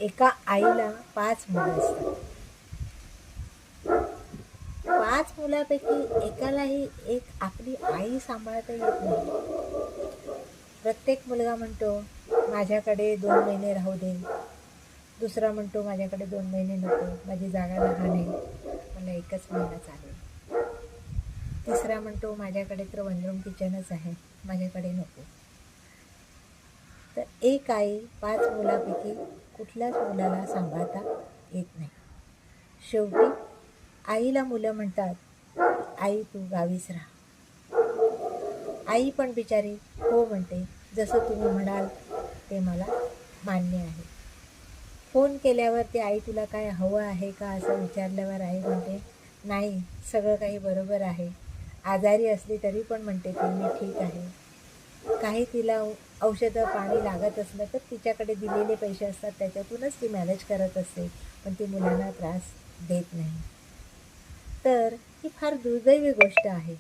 एका आईला 5 मुलं असतात. 5 मुलापैकी एकालाही एक आपली आई सांभाळता येत नाही. प्रत्येक मुलगा म्हणतो माझ्याकडे 2 महिने राहू दे. दुसरा म्हणतो माझ्याकडे 2 महिने नको, माझी जागा लहान आहे, मला 1च महिना चालेल. तिसरा म्हणतो माझ्याकडे तर 1 रूम किचनच आहे, माझ्याकडे नको. तर एक आई 5 मुलापैकी कुठल्याच मुलाला सांभाळता येत नाही. शेवटी आईला मुलं म्हणतात आई तू गावीच राहा. आई पण बिचारी हो म्हणते, जसं तुम्ही म्हणाल ते मला मान्य आहे. फोन केल्यावर ते आई तुला काय हवं आहे का असं विचारल्यावर आई म्हणते नाही, सगळं काही बरोबर आहे. आजारी असली तरी पण म्हणते ती मी ठीक आहे. काही तिला औषधं पाणी लागत असलं तर तिच्याकडे दिलेले पैसे असतात त्याच्यातूनच ती मॅनेज करत असते, पण ती मुलांना त्रास देत नाही. तर ही फार दुर्दैवी गोष्ट आहे.